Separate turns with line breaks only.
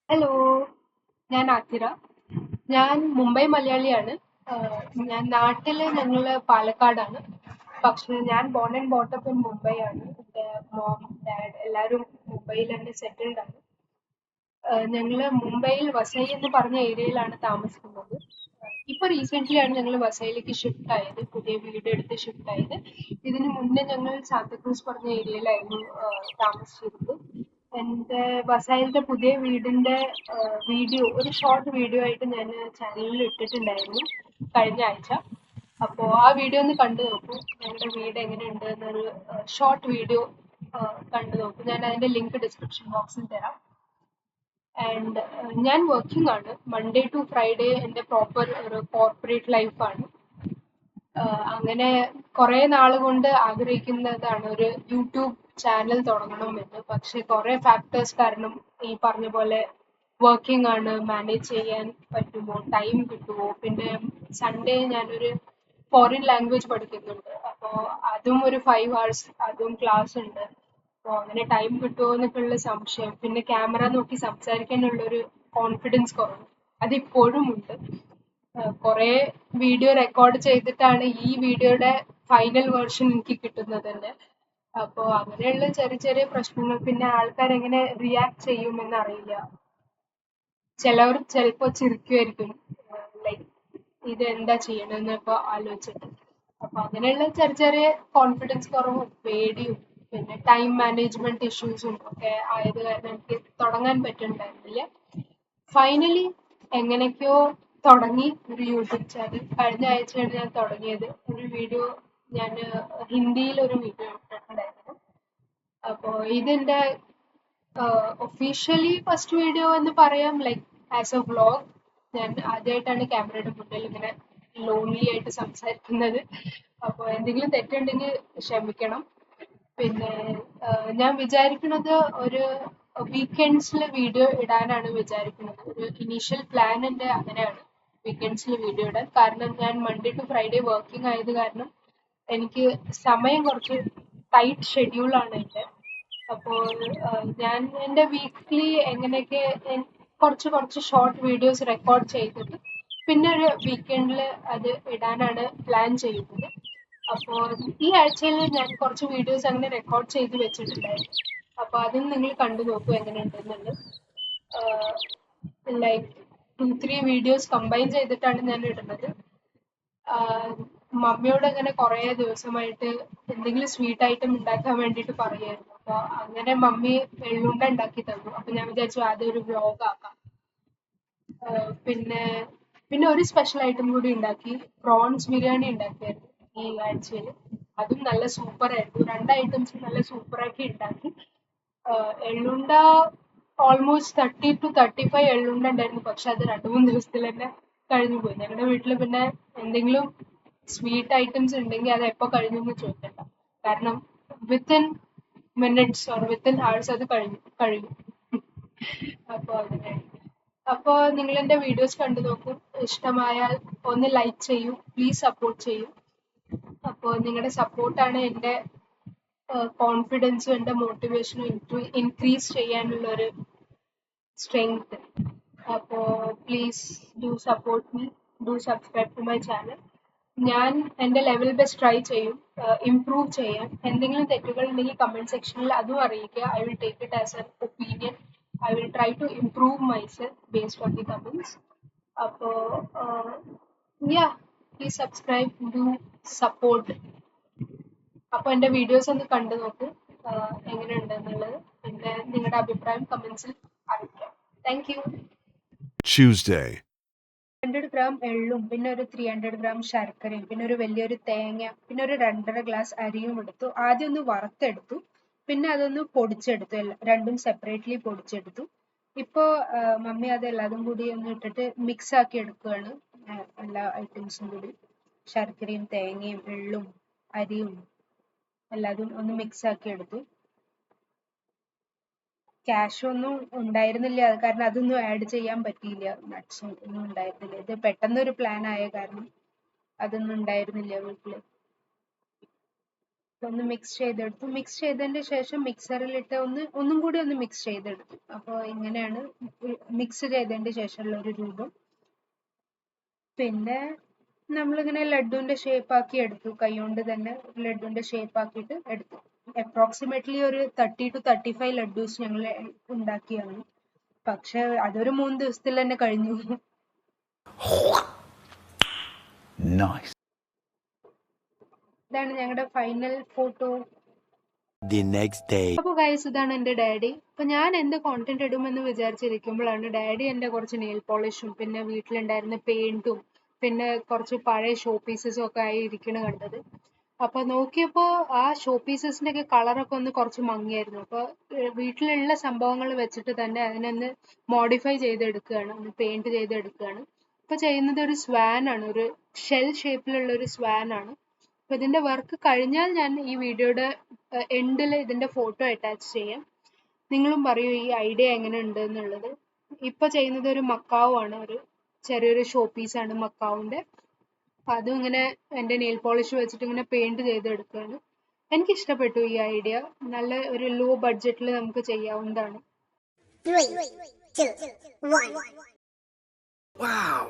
Hello, ഞാൻ ആതിര. ഞാൻ മുംബൈ മലയാളിയാണ്. ഞാൻ നാട്ടില് ഞങ്ങള് പാലക്കാടാണ്. പക്ഷെ ഞാൻ born and brought up in Mumbai ആണ്. എൻ്റെ മോം, ഡാഡ് എല്ലാവരും മുംബൈയിൽ തന്നെ സെറ്റിൽഡ് ആണ്. ഞങ്ങള് മുംബൈയിൽ വസൈ എന്ന് പറഞ്ഞ ഏരിയയിലാണ് താമസിക്കുന്നത്. ഇപ്പൊ റീസെന്റ് ആണ് ഞങ്ങൾ വസൈയിലേക്ക് ഷിഫ്റ്റ് ആയത്, പുതിയ വീട് എടുത്ത് ഷിഫ്റ്റ് ആയത്. ഇതിനു മുന്നേ ഞങ്ങൾ സാന്തക്രൂസ് പറഞ്ഞ ഏരിയയിലായിരുന്നു താമസിച്ചിരുന്നത്. എന്റെ വസൈലിന്റെ പുതിയ വീടിന്റെ വീഡിയോ, ഒരു ഷോർട്ട് വീഡിയോ ആയിട്ട് ഞാൻ ചാനലിൽ ഇട്ടിട്ടുണ്ടായിരുന്നു കഴിഞ്ഞ ആഴ്ച. അപ്പോൾ ആ വീഡിയോ ഒന്ന് കണ്ടു നോക്കൂ. ഞങ്ങളുടെ വീട് എങ്ങനെയുണ്ട് എന്നൊരു ഷോർട്ട് വീഡിയോ കണ്ടു നോക്കൂ. ഞാൻ അതിന്റെ ലിങ്ക് ഡിസ്ക്രിപ്ഷൻ ബോക്സിൽ തരാം. ആൻഡ് ഞാൻ വർക്കിംഗ് ആണ്. മൺഡേ ടു ഫ്രൈഡേ എൻ്റെ പ്രോപ്പർ ഒരു കോർപ്പറേറ്റ് ലൈഫാണ്. അങ്ങനെ കുറെ നാള് കൊണ്ട് ആഗ്രഹിക്കുന്നതാണ് ഒരു യൂട്യൂബ് ചാനൽ തുടങ്ങണമെന്ന്. പക്ഷെ കുറെ ഫാക്ടേഴ്സ് കാരണം ഈ പറഞ്ഞ പോലെ വർക്കിംഗ് ആണ്, മാനേജ് ചെയ്യാൻ പറ്റുമോ, ടൈം കിട്ടുമോ, പിന്നെ സൺഡേ ഞാനൊരു ഫോറിൻ ലാംഗ്വേജ് പഠിക്കുന്നുണ്ട്. അപ്പോൾ അതും ഒരു 5 hours അതും ക്ലാസ് ഉണ്ട്. അപ്പോൾ അങ്ങനെ ടൈം കിട്ടുമോ എന്നൊക്കെയുള്ള സംശയം, പിന്നെ ക്യാമറ നോക്കി സംസാരിക്കാനുള്ളൊരു കോൺഫിഡൻസ് കുറവ് അതിപ്പോഴും ഉണ്ട്. കുറെ വീഡിയോ റെക്കോർഡ് ചെയ്തിട്ടാണ് ഈ വീഡിയോയുടെ ഫൈനൽ വേർഷൻ എനിക്ക് കിട്ടുന്നത് തന്നെ. അപ്പോൾ അങ്ങനെയുള്ള ചെറിയ ചെറിയ പ്രശ്നങ്ങൾ, പിന്നെ ആൾക്കാർ എങ്ങനെ റിയാക്ട് ചെയ്യുമെന്ന് അറിയില്ല. ചിലവർ ചിലപ്പോൾ ചിരിക്കുമായിരിക്കും, ലൈക്ക് ഇത് എന്താ ചെയ്യണമെന്നൊക്കെ ആലോചിച്ചിട്ട്. അപ്പൊ അങ്ങനെയുള്ള ചെറിയ ചെറിയ കോൺഫിഡൻസ് കുറവും പേടിയും പിന്നെ ടൈം മാനേജ്മെന്റ് ഇഷ്യൂസും ഒക്കെ ആയത് കാരണം എനിക്ക് തുടങ്ങാൻ പറ്റുന്നുണ്ടായിരുന്നില്ല. ഫൈനലി എങ്ങനെയൊക്കെയോ തുടങ്ങി ഒരു യൂട്യൂബ് ചാനൽ. കഴിഞ്ഞ ആഴ്ചയാണ് ഞാൻ തുടങ്ങിയത്. ഒരു വീഡിയോ ഞാൻ ഹിന്ദിയിൽ ഒരു വീഡിയോ ഇട്ടിട്ടുണ്ടായിരുന്നു. അപ്പോൾ ഇതെന്റെ ഒഫീഷ്യലി ഫസ്റ്റ് വീഡിയോ എന്ന് പറയാം, ലൈക്ക് ആസ് എ വ്ളോഗ്. ഞാൻ ആദ്യമായിട്ടാണ് ക്യാമറയുടെ മുന്നിൽ ഇങ്ങനെ ലോൺലി ആയിട്ട് സംസാരിക്കുന്നത്. അപ്പോൾ എന്തെങ്കിലും തെറ്റുണ്ടെങ്കിൽ ക്ഷമിക്കണം. പിന്നെ ഞാൻ വിചാരിക്കുന്നത് ഒരു വീക്കെൻഡ്സിൽ വീഡിയോ ഇടാനാണ് വിചാരിക്കുന്നത്. ഒരു ഇനീഷ്യൽ പ്ലാൻ എൻ്റെ അങ്ങനെയാണ്, വീക്കെൻഡ്സിൽ വീഡിയോ ഇടാൻ. കാരണം ഞാൻ മൺഡേ ടു ഫ്രൈഡേ വർക്കിംഗ് ആയത് കാരണം എനിക്ക് സമയം കുറച്ച് ടൈറ്റ് ഷെഡ്യൂളാണ് എൻ്റെ. അപ്പോൾ ഞാൻ എൻ്റെ വീക്ക്ലി എങ്ങനെയൊക്കെ കുറച്ച് കുറച്ച് ഷോർട്ട് വീഡിയോസ് റെക്കോർഡ് ചെയ്തിട്ട് പിന്നെ ഒരു വീക്കെൻഡിൽ അത് ഇടാനാണ് പ്ലാൻ ചെയ്യുന്നത്. അപ്പോൾ ഈ ആഴ്ചയിൽ ഞാൻ കുറച്ച് വീഡിയോസ് അങ്ങനെ റെക്കോർഡ് ചെയ്ത് വെച്ചിട്ടുണ്ടായിരുന്നു. അപ്പോൾ അതും നിങ്ങൾ കണ്ടു നോക്കൂ എങ്ങനെയുണ്ടെന്നുള്ളത്. ലൈക്ക് 2-3 വീഡിയോസ് കമ്പൈൻ ചെയ്തിട്ടാണ് ഞാൻ ഇടുന്നത്. മമ്മിയോട് അങ്ങനെ കുറേ ദിവസമായിട്ട് എന്തെങ്കിലും സ്വീറ്റ് ഐറ്റം ഉണ്ടാക്കാൻ വേണ്ടിയിട്ട് പറയായിരുന്നു. അപ്പൊ അങ്ങനെ മമ്മി എള്ളുണ്ട ഉണ്ടാക്കി തന്നു. അപ്പൊ ഞാൻ വിചാരിച്ചു അതൊരു വ്ലോഗ് ആക്കാം. പിന്നെ പിന്നെ ഒരു സ്പെഷ്യൽ ഐറ്റം കൂടി ഉണ്ടാക്കി, പ്രോൺസ് ബിരിയാണി ഉണ്ടാക്കിയായിരുന്നു ഈ ആഴ്ചയിൽ. അതും നല്ല സൂപ്പർ ആയിരുന്നു. 2 ഐറ്റംസ് നല്ല സൂപ്പറാക്കി ഉണ്ടാക്കി. എള്ളുണ്ട ഓൾമോസ്റ്റ് 30 to 35 എള്ളുണ്ട ഉണ്ടായിരുന്നു. പക്ഷെ അത് 2-3 ദിവസത്തിൽ തന്നെ കഴിഞ്ഞു പോയി. ഞങ്ങളുടെ വീട്ടിൽ പിന്നെ എന്തെങ്കിലും സ്വീറ്റ് ഐറ്റംസ് ഉണ്ടെങ്കിൽ അത് എപ്പോൾ കഴിഞ്ഞു എന്ന് ചോദിക്കണ്ട. കാരണം within minutes or within hours അത് കഴിയും. അപ്പോൾ അങ്ങനെ. അപ്പോൾ നിങ്ങൾ എൻ്റെ വീഡിയോസ് കണ്ടു നോക്കൂ. ഇഷ്ടമായാൽ ഒന്ന് ലൈക്ക് ചെയ്യൂ, പ്ലീസ് സപ്പോർട്ട് ചെയ്യൂ. അപ്പോൾ നിങ്ങളുടെ സപ്പോർട്ടാണ് എൻ്റെ കോൺഫിഡൻസും എൻ്റെ മോട്ടിവേഷനും ഇൻക്രീസ് ചെയ്യാനുള്ള ഒരു സ്ട്രെങ്ത്. അപ്പോൾ please do support me, do subscribe to my channel. ഞാൻ എൻ്റെ ലെവൽ ബെസ്റ്റ് ട്രൈ ചെയ്യും ഇംപ്രൂവ് ചെയ്യാൻ. എന്തെങ്കിലും തെറ്റുകൾ ഉണ്ടെങ്കിൽ കമൻറ്റ് സെക്ഷനിൽ അതും അറിയിക്കുക. I will take it as an opinion. I will try to improve myself based on the comments. അപ്പോൾ yeah, please subscribe, do support. അപ്പോൾ എൻ്റെ വീഡിയോസ് ഒന്ന് കണ്ടു നോക്കൂ, എങ്ങനെയുണ്ട് എന്നുള്ളത്. പിന്നെ നിങ്ങളുടെ അഭിപ്രായം കമൻസിൽ അറിയിക്കാം. Thank you.
Tuesday,
100 ഗ്രാം എള്ളും പിന്നെ ഒരു 300 ഗ്രാം ശർക്കരയും പിന്നെ ഒരു വലിയൊരു തേങ്ങ പിന്നെ ഒരു 2.5 ഗ്ലാസ് അരിയും എടുത്തു. ആദ്യം ഒന്ന് വറുത്തെടുത്തു, പിന്നെ അതൊന്ന് പൊടിച്ചെടുത്തു. രണ്ടും സെപ്പറേറ്റ്ലി പൊടിച്ചെടുത്തു. ഇപ്പോൾ മമ്മി അത് എല്ലാതും കൂടി ഒന്ന് ഇട്ടിട്ട് മിക്സ് ആക്കി എടുക്കുകയാണ്. എല്ലാ ഐറ്റംസും കൂടി, ശർക്കരയും തേങ്ങയും എള്ളും അരിയും എല്ലാതും ഒന്ന് മിക്സ് ആക്കി എടുത്തു. ക്യാഷ് ഒന്നും ഉണ്ടായിരുന്നില്ല, അത് കാരണം അതൊന്നും ആഡ് ചെയ്യാൻ പറ്റിയില്ല. നട്ട്സും ഒന്നും ഉണ്ടായിരുന്നില്ല. ഇത് പെട്ടെന്നൊരു പ്ലാൻ ആയ കാരണം അതൊന്നും ഉണ്ടായിരുന്നില്ല വീട്ടില്. ഒന്ന് മിക്സ് ചെയ്തെടുത്തു. മിക്സ് ചെയ്തതിന്റെ ശേഷം മിക്സറിലിട്ട് ഒന്നും കൂടി ഒന്ന് മിക്സ് ചെയ്തെടുത്തു. അപ്പോൾ ഇങ്ങനെയാണ് മിക്സ് ചെയ്തതിന്റെ ശേഷമുള്ള ഒരു രൂപം. പിന്നെ നമ്മളിങ്ങനെ ലഡുവിന്റെ ഷേപ്പ് ആക്കി എടുത്തു. കൈകൊണ്ട് തന്നെ ലഡുവിന്റെ ഷേപ്പ് ആക്കിയിട്ട് എടുത്തു. അപ്രോക്സിമേറ്റ്ലി ഒരു 30 to 35 ലഡ്ഡൂസ് ഞങ്ങൾ ഉണ്ടാക്കിയാണ്. പക്ഷെ അതൊരു 3 ദിവസത്തിൽ തന്നെ കഴിഞ്ഞു.
Nice.
ഇതാണ് ഞങ്ങളുടെ final photo.
The next day.
അപ്പൊ ഗൈസ്, ഇതാണ് എന്റെ ഡാഡി. അപ്പൊ ഞാൻ എന്ത് കോണ്ടന്റ് ഇടുമെന്ന് വിചാരിച്ചിരിക്കുമ്പോഴാണ് ഡാഡി എന്റെ കുറച്ച് നെയിൽ പോളിഷും പിന്നെ വീട്ടിലുണ്ടായിരുന്ന പെയിന്റും പിന്നെ കുറച്ച് പഴയ ഷോ പീസസും ഒക്കെ ആയി ഇരിക്കണ കണ്ടത്. അപ്പൊ നോക്കിയപ്പോ ആ ഷോ പീസസിന്റെ ഒക്കെ കളറൊക്കെ ഒന്ന് കുറച്ച് മങ്ങിയായിരുന്നു. അപ്പൊ വീട്ടിലുള്ള സംഭവങ്ങൾ വെച്ചിട്ട് തന്നെ അതിനൊന്ന് മോഡിഫൈ ചെയ്തെടുക്കുകയാണ്, ഒന്ന് പെയിന്റ് ചെയ്തെടുക്കുകയാണ്. ഇപ്പൊ ചെയ്യുന്നത് ഒരു സ്വാൻ ആണ്, ഒരു ഷെൽ ഷേപ്പിലുള്ള ഒരു സ്വാൻ ആണ്. അപ്പൊ ഇതിന്റെ വർക്ക് കഴിഞ്ഞാൽ ഞാൻ ഈ വീഡിയോയുടെ എൻഡിൽ ഇതിന്റെ ഫോട്ടോ അറ്റാച്ച് ചെയ്യാം. നിങ്ങളും പറയൂ ഈ ഐഡിയ എങ്ങനെ ഉണ്ട് എന്നുള്ളത്. ഇപ്പൊ ചെയ്യുന്നത് ഒരു മക്കാവ് ആണ്, ഒരു ചെറിയൊരു ഷോ പീസ് ആണ് മക്കാവിന്റെ. അതും ഇങ്ങനെ എന്റെ നെയിൽ പോളിഷ് വെച്ചിട്ട് ഇങ്ങനെ പെയിന്റ് ചെയ്തെടുക്കുകയാണ്. എനിക്ക് ഇഷ്ടപ്പെട്ടു ഈ ഐഡിയ. നല്ല ഒരു ലോ ബഡ്ജറ്റിൽ നമുക്ക് ചെയ്യാവുന്നതാണ്.
3, 2, 1.
Wow.